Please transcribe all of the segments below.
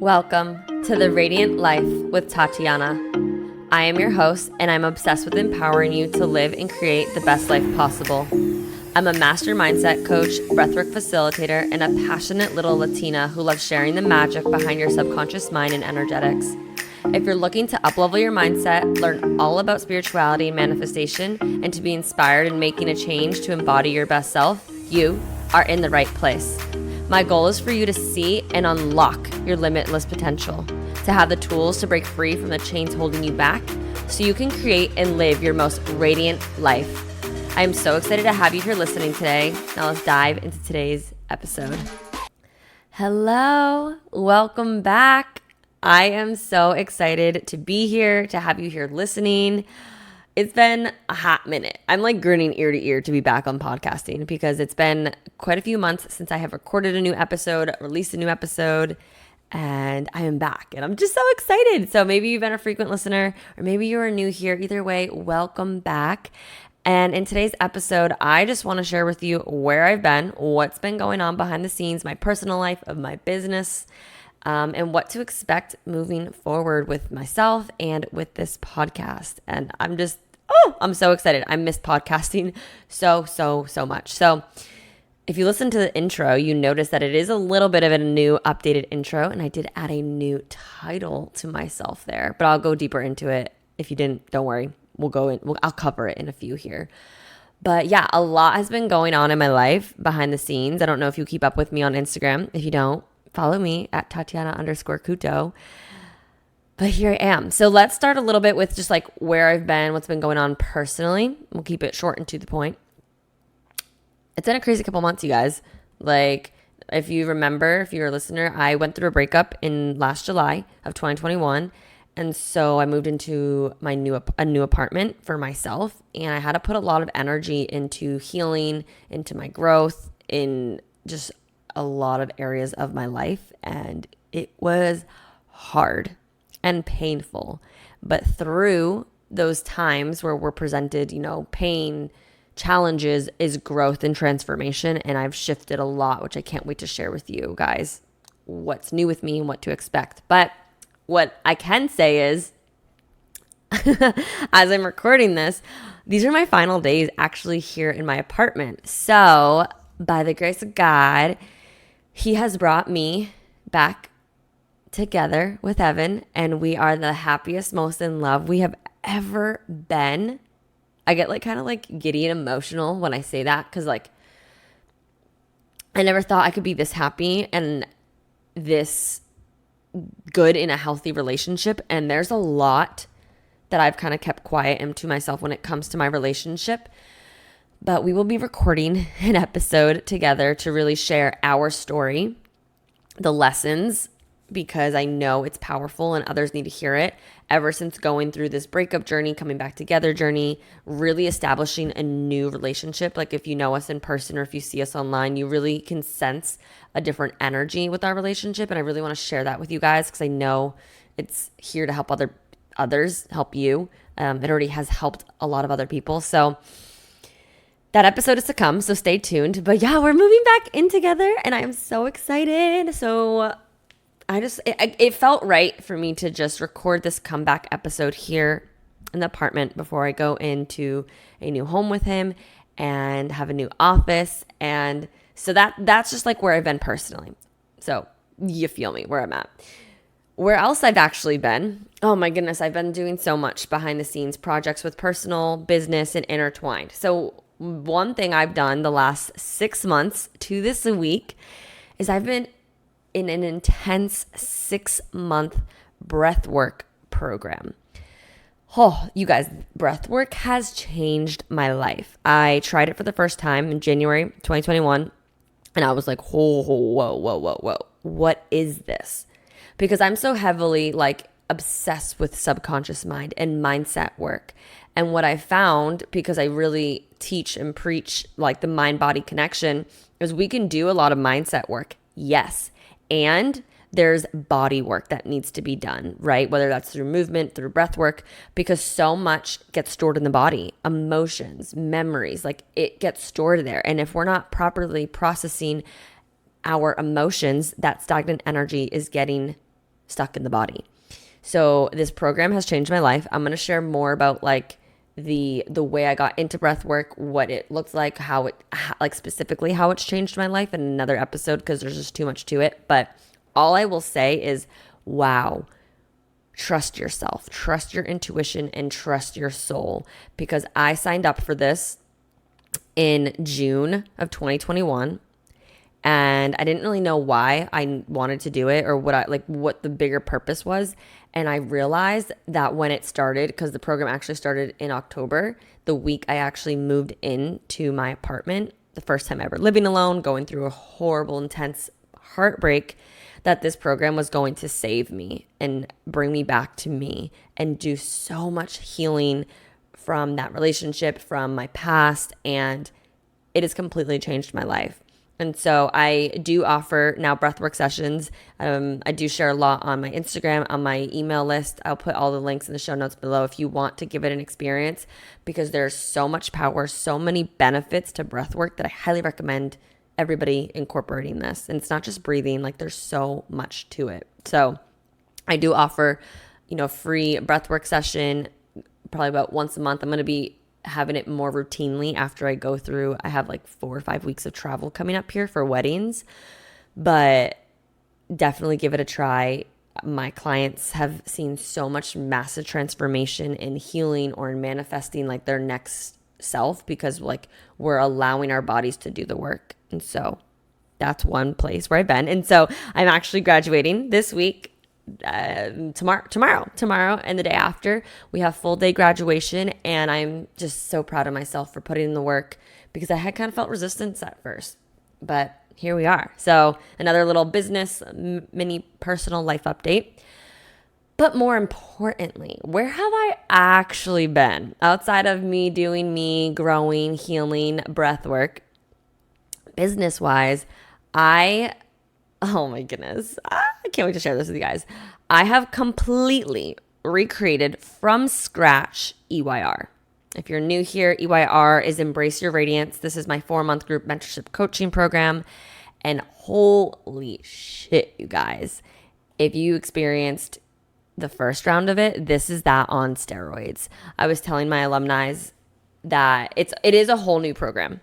Welcome to the Radiant Life with Tatiana. I am your host, and I'm obsessed with empowering you to live and create the best life possible. I'm a master mindset coach, breathwork facilitator, and a passionate little Latina who loves sharing the magic behind your subconscious mind and energetics. If you're looking to uplevel your mindset, learn all about spirituality and manifestation, and to be inspired in making a change to embody your best self, you are in the right place. My goal is for you to see and unlock your limitless potential, to have the tools to break free from the chains holding you back so you can create and live your most radiant life. I am so excited to have you here listening today. Now let's dive into today's episode. Hello, welcome back. I am so excited to be here, to have you here listening. It's been a hot minute. I'm like grinning ear to ear to be back on podcasting because it's been quite a few months since I have recorded a new episode, released a new episode, and I am back. And I'm just so excited. So maybe you've been a frequent listener or maybe you're new here. Either way, welcome back. And in today's episode, I just want to share with you where I've been, what's been going on behind the scenes, my personal life, of my business, and what to expect moving forward with myself and with this podcast. And I'm so excited. I missed podcasting so much. So if you listen to the intro, you notice that it is a little bit of a new updated intro, and I did add a new title to myself there, but I'll go deeper into it. If you didn't, don't worry. I'll cover it in a few here. But yeah, a lot has been going on in my life behind the scenes. I don't know if you keep up with me on Instagram. If you don't, follow me at Tatiana_Kuto. But here I am. So let's start a little bit with just like where I've been, what's been going on personally. We'll keep it short and to the point. It's been a crazy couple months, you guys. Like, if you remember, if you're a listener, I went through a breakup in last July of 2021. And so I moved into a new apartment for myself. And I had to put a lot of energy into healing, into my growth, in just a lot of areas of my life. And it was hard and painful. But through those times where we're presented, pain, challenges, is growth and transformation. And I've shifted a lot, which I can't wait to share with you guys what's new with me and what to expect. But what I can say is, as I'm recording this, these are my final days actually here in my apartment. So by the grace of God, He has brought me back together with Evan, and we are the happiest, most in love we have ever been. I get kind of giddy and emotional when I say that because I never thought I could be this happy and this good in a healthy relationship. And there's a lot that I've kind of kept quiet and to myself when it comes to my relationship. But we will be recording an episode together to really share our story, the lessons, because I know it's powerful and others need to hear it. Ever since going through this breakup journey, coming back together journey, really establishing a new relationship. Like if you know us in person or if you see us online, you really can sense a different energy with our relationship. And I really want to share that with you guys because I know it's here to help others, help you. It already has helped a lot of other people. So that episode is to come, so stay tuned. But yeah, we're moving back in together and I am so excited. So it felt right for me to just record this comeback episode here in the apartment before I go into a new home with him and have a new office. And so that's just where I've been personally. So you feel me where I'm at. Where else I've actually been? Oh my goodness, I've been doing so much behind the scenes projects with personal, business, and intertwined. So one thing I've done the last 6 months to this week is I've been in an intense 6-month breathwork program. Oh, you guys, breathwork has changed my life. I tried it for the first time in January 2021, and I was like, whoa, what is this? Because I'm so heavily obsessed with subconscious mind and mindset work. And what I found, because I really teach and preach the mind-body connection, is we can do a lot of mindset work, yes. And there's body work that needs to be done, right? Whether that's through movement, through breath work, because so much gets stored in the body, emotions, memories, it gets stored there. And if we're not properly processing our emotions, that stagnant energy is getting stuck in the body. So this program has changed my life. I'm going to share more about like the way I got into breath work, what it looks like, how specifically how it's changed my life in another episode, because there's just too much to it. But all I will say is, wow, trust yourself, trust your intuition, and trust your soul, because I signed up for this in June of 2021. And I didn't really know why I wanted to do it or what the bigger purpose was. And I realized that when it started, because the program actually started in October, the week I actually moved into my apartment, the first time ever living alone, going through a horrible, intense heartbreak, that this program was going to save me and bring me back to me and do so much healing from that relationship, from my past. And it has completely changed my life. And so I do offer now breathwork sessions. I do share a lot on my Instagram, on my email list. I'll put all the links in the show notes below if you want to give it an experience, because there's so much power, so many benefits to breathwork that I highly recommend everybody incorporating this. And it's not just breathing, like there's so much to it. So I do offer, free breathwork session probably about once a month. I'm going to be having it more routinely after I go through. I have like 4 or 5 weeks of travel coming up here for weddings, but definitely give it a try. My clients have seen so much massive transformation in healing or in manifesting like their next self, because like we're allowing our bodies to do the work. And so that's one place where I've been. And so I'm actually graduating this week. Tomorrow and the day after, we have full day graduation, and I'm just so proud of myself for putting in the work, because I had kind of felt resistance at first, but here we are. So another little business, mini personal life update. But more importantly, where have I actually been outside of me doing me, growing, healing, breath work? Business wise, oh my goodness, I can't wait to share this with you guys. I have completely recreated from scratch EYR. If you're new here, EYR is Embrace Your Radiance. This is my 4-month group mentorship coaching program. And holy shit, you guys, if you experienced the first round of it, this is that on steroids. I was telling my alumni that it is a whole new program,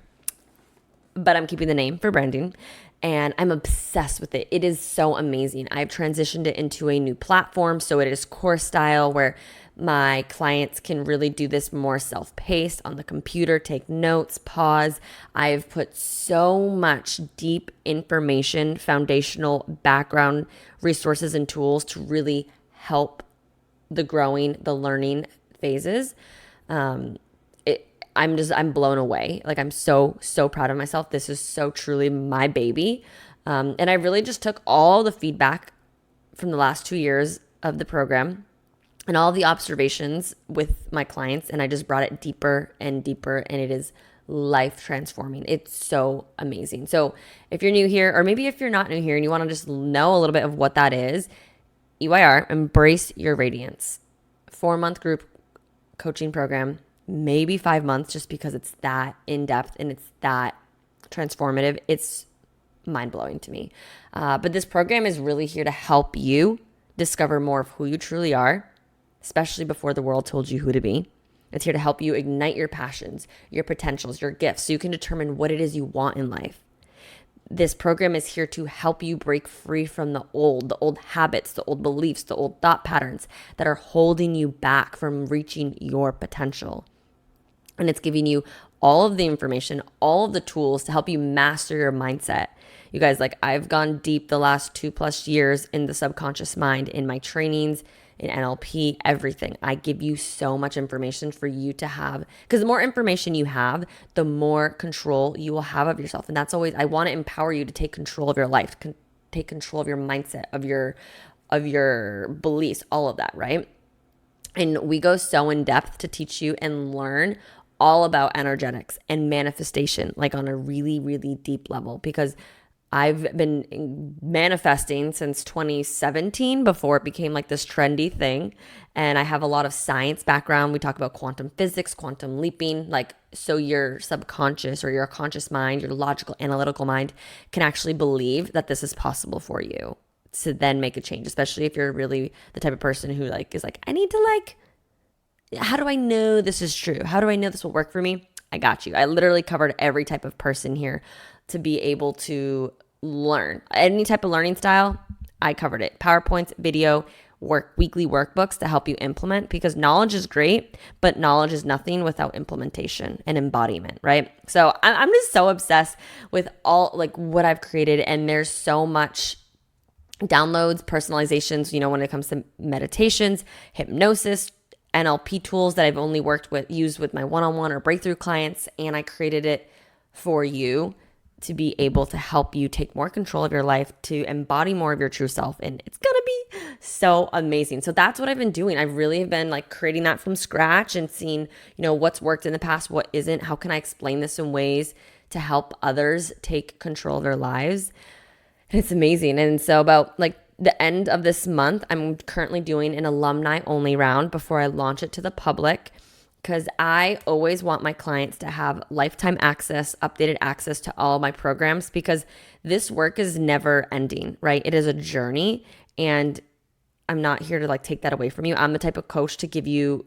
but I'm keeping the name for branding. And I'm obsessed with it. It is so amazing. I've transitioned it into a new platform. So it is course style, where my clients can really do this more self-paced on the computer, take notes, pause. I've put so much deep information, foundational background resources and tools to really help the growing, the learning phases. I'm blown away. Like, I'm so proud of myself. This is so truly my baby. And I really just took all the feedback from the last 2 years of the program and all the observations with my clients, and I just brought it deeper and deeper, and it is life transforming. It's so amazing. So if you're new here, or maybe if you're not new here and you want to just know a little bit of what that is, EYR, Embrace Your Radiance, 4-month group coaching program, maybe 5 months, just because it's that in-depth and it's that transformative. It's mind-blowing to me. But this program is really here to help you discover more of who you truly are, especially before the world told you who to be. It's here to help you ignite your passions, your potentials, your gifts, so you can determine what it is you want in life. This program is here to help you break free from the old habits, the old beliefs, the old thought patterns that are holding you back from reaching your potential. And it's giving you all of the information, all of the tools to help you master your mindset. You guys, like, I've gone deep the last 2+ years in the subconscious mind, in my trainings, in NLP, everything. I give you so much information for you to have, because the more information you have, the more control you will have of yourself. And that's always, I want to empower you to take control of your life, take control of your mindset, of your beliefs, all of that, right? And we go so in depth to teach you and learn all about energetics and manifestation, like on a really, really deep level, because I've been manifesting since 2017, before it became like this trendy thing. And I have a lot of science background. We talk about quantum physics, quantum leaping, like, so your subconscious or your conscious mind, your logical, analytical mind can actually believe that this is possible for you. to then make a change, especially if you're really the type of person who like is like, I need to like, how do I know this is true? How do I know this will work for me? I got you. I literally covered every type of person here to be able to learn. Any type of learning style, I covered it. PowerPoints, video, weekly workbooks to help you implement, because knowledge is great, but knowledge is nothing without implementation and embodiment, right? So I'm just so obsessed with all like what I've created, and there's so much downloads, personalizations, when it comes to meditations, hypnosis, NLP tools that I've only used with my one-on-one or breakthrough clients, and I created it for you to be able to help you take more control of your life, to embody more of your true self. And it's going to be so amazing. So that's what I've been doing. I really have been like creating that from scratch and seeing, what's worked in the past, what isn't, how can I explain this in ways to help others take control of their lives. And it's amazing. And so about like the end of this month, I'm currently doing an alumni only round before I launch it to the public, because I always want my clients to have lifetime access, updated access to all my programs, because this work is never ending, right? It is a journey, and I'm not here to like take that away from you. I'm the type of coach to give you,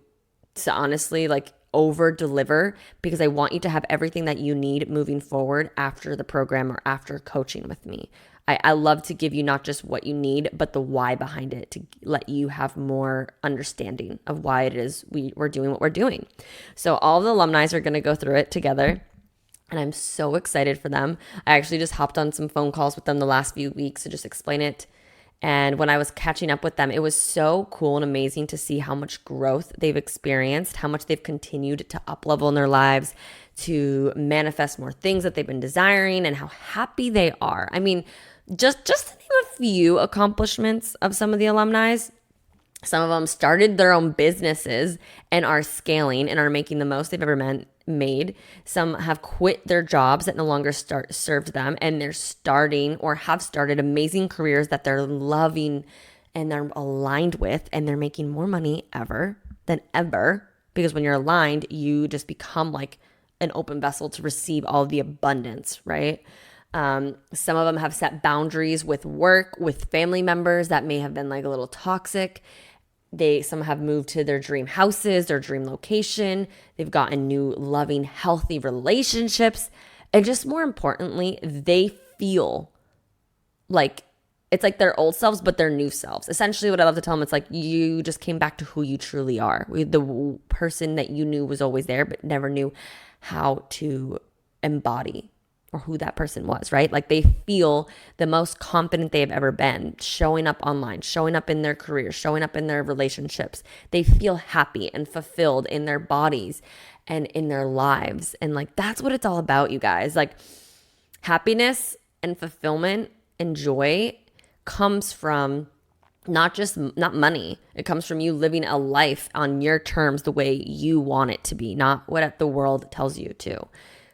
to honestly like over deliver, because I want you to have everything that you need moving forward after the program or after coaching with me. I love to give you not just what you need, but the why behind it, to let you have more understanding of why it is we're doing what we're doing. So all the alumni are going to go through it together, and I'm so excited for them. I actually just hopped on some phone calls with them the last few weeks to just explain it. And when I was catching up with them, it was so cool and amazing to see how much growth they've experienced, how much they've continued to up-level in their lives, to manifest more things that they've been desiring, and how happy they are. I mean, just to name a few accomplishments of some of the alumni, some of them started their own businesses and are scaling and are making the most they've ever made. Some have quit their jobs that no longer served them, and they're starting or have started amazing careers that they're loving and they're aligned with, and they're making more money than ever, because when you're aligned, you just become like an open vessel to receive all the abundance, right? Some of them have set boundaries with work, with family members that may have been like a little toxic. Some have moved to their dream houses, their dream location. They've gotten new, loving, healthy relationships. And just more importantly, they feel like it's like their old selves, but their new selves. Essentially, what I love to tell them, it's like you just came back to who you truly are. The person that you knew was always there, but never knew how to embody, or who that person was, right? Like they feel the most confident they have ever been, showing up online, showing up in their career, showing up in their relationships. They feel happy and fulfilled in their bodies and in their lives. And like, that's what it's all about, you guys. Like happiness and fulfillment and joy comes from not money. It comes from you living a life on your terms, the way you want it to be, not what the world tells you to.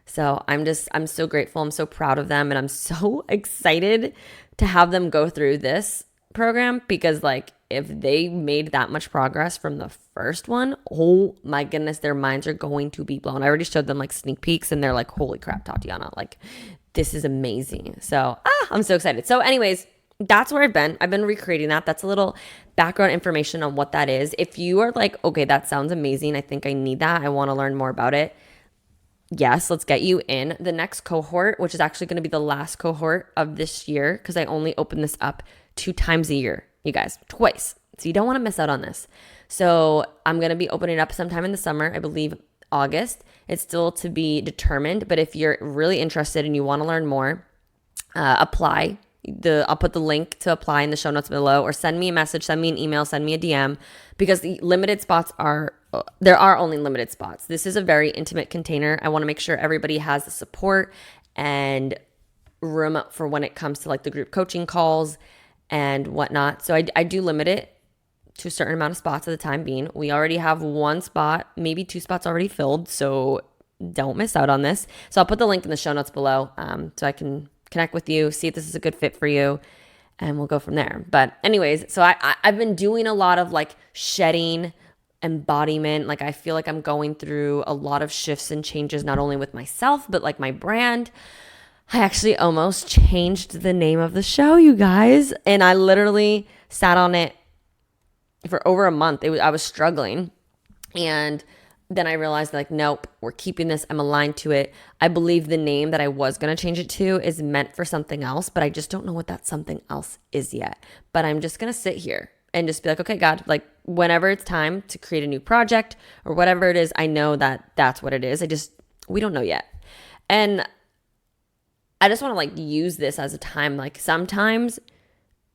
So I'm so grateful. I'm so proud of them. And I'm so excited to have them go through this program, because like if they made that much progress from the first one, oh my goodness, their minds are going to be blown. I already showed them like sneak peeks, and they're like, holy crap, Tatiana, like this is amazing. So I'm so excited. So anyways, that's where I've been. I've been recreating that. That's a little background information on what that is. If you are like, okay, that sounds amazing, I think I need that, I want to learn more about it, yes, let's get you in the next cohort, which is actually going to be the last cohort of this year, because I only open this up 2 times a year, you guys, twice. So you don't want to miss out on this. So I'm going to be opening it up sometime in the summer, I believe August. It's still to be determined, but if you're really interested and you want to learn more, apply. I'll put the link to apply in the show notes below, or send me a message, send me an email, send me a DM, because the limited spots there are only limited spots. This is a very intimate container. I want to make sure everybody has the support and room for when it comes to like the group coaching calls and whatnot. So I do limit it to a certain amount of spots at the time being. We already have 1 spot, maybe 2 spots already filled. So don't miss out on this. So I'll put the link in the show notes below, so I can connect with you, see if this is a good fit for you, and we'll go from there. But anyways, so I've been doing a lot of like shedding, embodiment. Like I feel like I'm going through a lot of shifts and changes, not only with myself, but like my brand. I actually almost changed the name of the show, you guys. And I literally sat on it for over a month. I was struggling. And then I realized, like, nope, we're keeping this. I'm aligned to it. I believe the name that I was going to change it to is meant for something else, but I just don't know what that something else is yet. But I'm just going to sit here and just be like, okay, God, like, whenever it's time to create a new project or whatever it is, I know that that's what it is. We don't know yet. And I just want to, like, use this as a time. Like, sometimes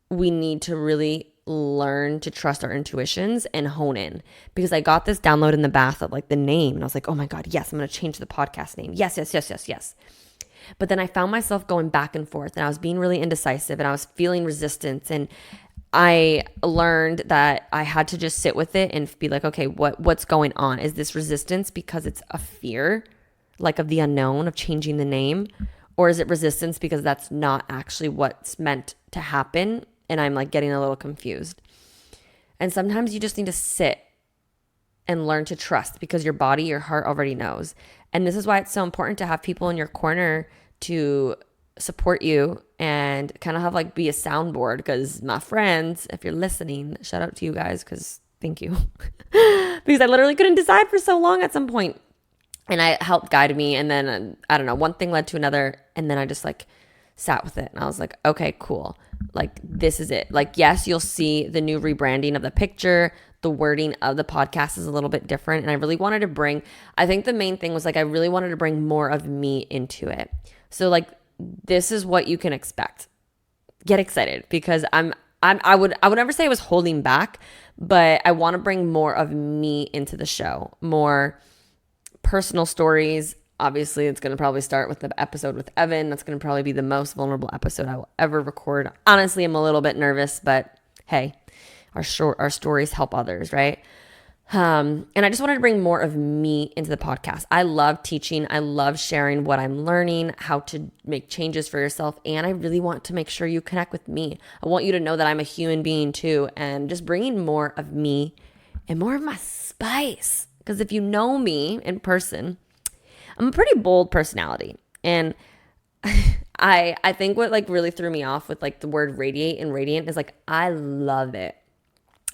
we need to really learn to trust our intuitions and hone in, because I got this download in the bath of, like, the name, and I was like, oh my God, yes, I'm going to change the podcast name. Yes. But then I found myself going back and forth, and I was being really indecisive, and I was feeling resistance, and I learned that I had to just sit with it and be like, okay, what's going on? Is this resistance because it's a fear, like, of the unknown, of changing the name? Or is it resistance because that's not actually what's meant to happen? And I'm, like, getting a little confused. And sometimes you just need to sit and learn to trust, because your body, your heart already knows. And this is why it's so important to have people in your corner to support you and kind of have, like, be a soundboard. Because my friends, if you're listening, shout out to you guys, because thank you. Because I literally couldn't decide for so long at some point. And I helped guide me. And then, I don't know, one thing led to another. And then I just, like, sat with it. And I was like, okay, cool. Like, this is it. Like, yes, you'll see the new rebranding of the picture. The wording of the podcast is a little bit different. And I really wanted to bring, I think the main thing was, like, I really wanted to bring more of me into it. So, like, this is what you can expect. Get excited, because I would never say I was holding back, but I want to bring more of me into the show, more personal stories. Obviously, it's going to probably start with the episode with Evan. That's going to probably be the most vulnerable episode I will ever record. Honestly, I'm a little bit nervous, but hey, our stories help others, right? And I just wanted to bring more of me into the podcast. I love teaching. I love sharing what I'm learning, how to make changes for yourself. And I really want to make sure you connect with me. I want you to know that I'm a human being too, and just bringing more of me and more of my spice. Because if you know me in person, I'm a pretty bold personality. And I think what, like, really threw me off with, like, the word radiate and radiant is, like, I love it.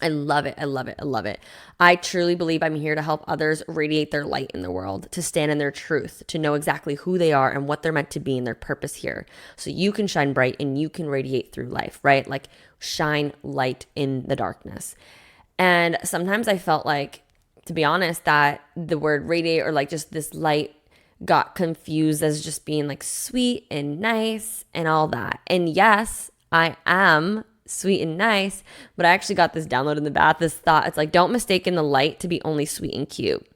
I love it. I love it. I love it. I truly believe I'm here to help others radiate their light in the world, to stand in their truth, to know exactly who they are and what they're meant to be and their purpose here. So you can shine bright and you can radiate through life, right? Like, shine light in the darkness. And sometimes I felt like, to be honest, that the word radiate, or, like, just this light, got confused as just being, like, sweet and nice and all that. And yes, I am sweet and nice, but I actually got this download in the bath, this thought. It's like, don't mistake in the light to be only sweet and cute,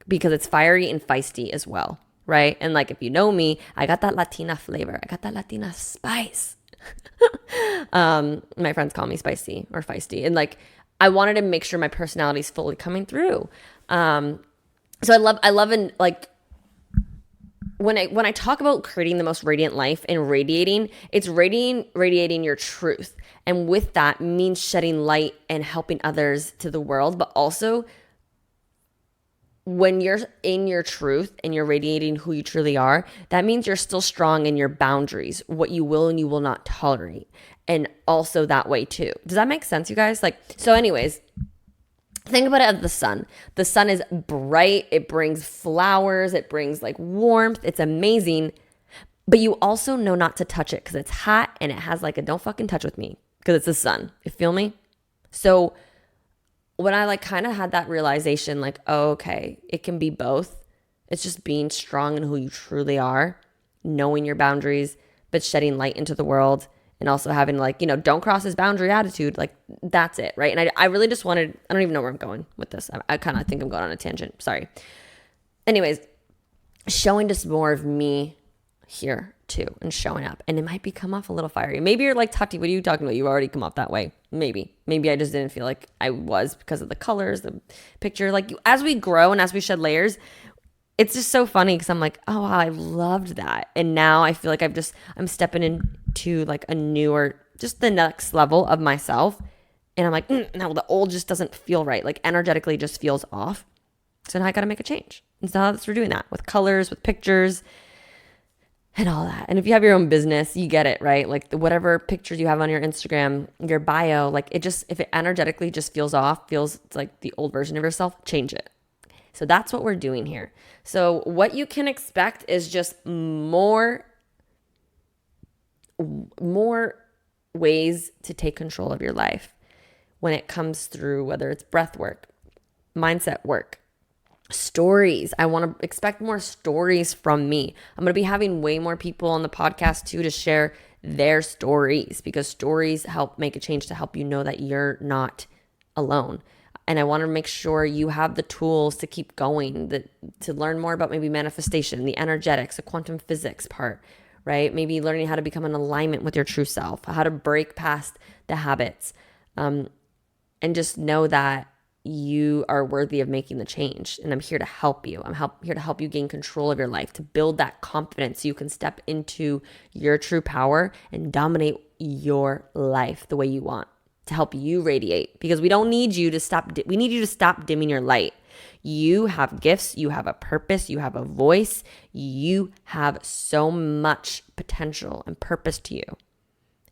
because it's fiery and feisty as well, right? And, like, if you know me, I got that Latina flavor. I got that Latina spice. My friends call me spicy or feisty. And, like, I wanted to make sure my personality is fully coming through. So I love, and, like, when I talk about creating the most radiant life and radiating, it's radiating your truth. And with that means shedding light and helping others to the world. But also, when you're in your truth and you're radiating who you truly are, that means you're still strong in your boundaries, what you will and you will not tolerate. And also that way too. Does that make sense, you guys? Like, so anyways, think about it as the sun. The sun is bright. It brings flowers. It brings, like, warmth. It's amazing. But you also know not to touch it because it's hot and it has, like, a don't fucking touch with me, because it's the sun. You feel me? So when I, like, kind of had that realization, like, oh, okay, it can be both. It's just being strong in who you truly are, knowing your boundaries, but shedding light into the world. And also having, like, you know, don't cross this boundary attitude. Like, that's it, right? And I really just wanted, I don't even know where I'm going with this. I kind of think I'm going on a tangent. Sorry. Anyways, showing just more of me here too, and showing up. And it might come off a little fiery. Maybe you're like, Tati, what are you talking about? You already come off that way. Maybe I just didn't feel like I was, because of the colors, the picture. Like, as we grow and as we shed layers, it's just so funny, because I'm like, oh, wow, I loved that. And now I feel like I'm stepping into, like, a newer, just the next level of myself. And I'm like, no, the old just doesn't feel right. Like, energetically just feels off. So now I got to make a change. And so that's we're doing that with colors, with pictures. and all that. And if you have your own business, you get it, right? Like whatever pictures you have on your Instagram, your bio, like if it energetically just feels off, feels like the old version of yourself, change it. So that's what we're doing here. So what you can expect is just more ways to take control of your life when it comes through, whether it's breath work, mindset work, stories. I want to expect more stories from me. I'm going to be having way more people on the podcast too to share their stories, because stories help make a change, to help you know that you're not alone. And I want to make sure you have the tools to keep going, to learn more about maybe manifestation, the energetics, the quantum physics part, right? Maybe learning how to become in alignment with your true self, how to break past the habits, and just know that you are worthy of making the change. And I'm here to help you. I'm here to help you gain control of your life, to build that confidence so you can step into your true power and dominate your life the way you want, to help you radiate, because we don't need you to stop. We need you to stop dimming your light. You have gifts, you have a purpose, you have a voice, you have so much potential and purpose to you,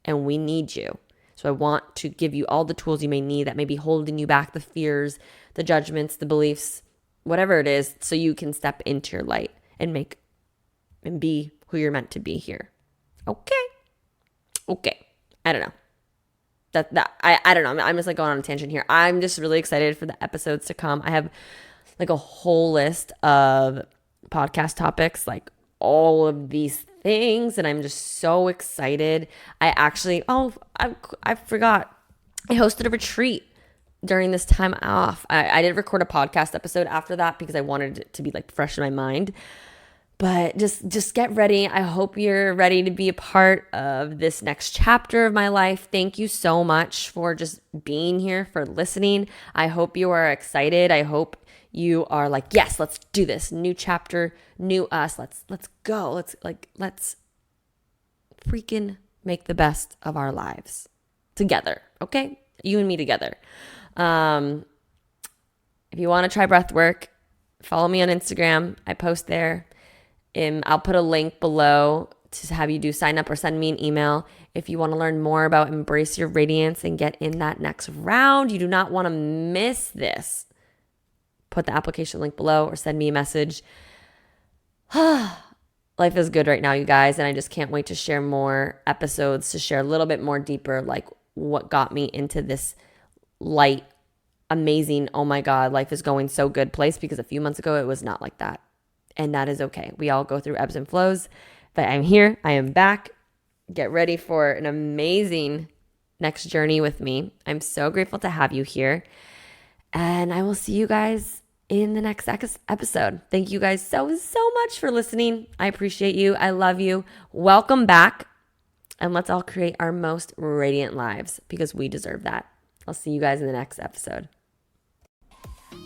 and we need you. So I want to give you all the tools you may need that may be holding you back, the fears, the judgments, the beliefs, whatever it is, so you can step into your light and be who you're meant to be here. Okay. I don't know. I don't know. I'm just like going on a tangent here. I'm just really excited for the episodes to come. I have like a whole list of podcast topics, like all of these things, and I'm just so excited. I forgot. I hosted a retreat during this time off. I did record a podcast episode after that because I wanted it to be like fresh in my mind. But just get ready. I hope you're ready to be a part of this next chapter of my life. Thank you so much for just being here, for listening. I hope you are excited. I hope you are like, yes, let's do this. New chapter, new us. Let's go. Let's freaking make the best of our lives together. Okay? You and me together. If you want to try breath work, follow me on Instagram. I post there. I'll put a link below to have you sign up or send me an email. If you want to learn more about Embrace Your Radiance and get in that next round, you do not want to miss this. Put the application link below or send me a message. Life is good right now, you guys, and I just can't wait to share more episodes, to share a little bit more deeper, like what got me into this light, amazing, oh my God, life is going so good place, because a few months ago it was not like that. And that is okay. We all go through ebbs and flows, but I'm here. I am back. Get ready for an amazing next journey with me. I'm so grateful to have you here. And I will see you guys in the next episode. Thank you guys so much for listening. I appreciate you. I love you. Welcome back. And let's all create our most radiant lives, because we deserve that. I'll see you guys in the next episode.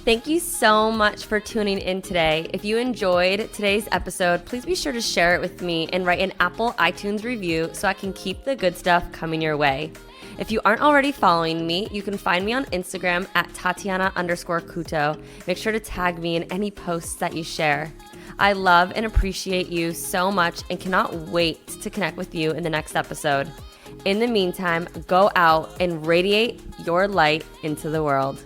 Thank you so much for tuning in today. If you enjoyed today's episode, please be sure to share it with me and write an Apple iTunes review so I can keep the good stuff coming your way. If you aren't already following me, you can find me on Instagram at Tatiana_Kuto. Make sure to tag me in any posts that you share. I love and appreciate you so much and cannot wait to connect with you in the next episode. In the meantime, go out and radiate your light into the world.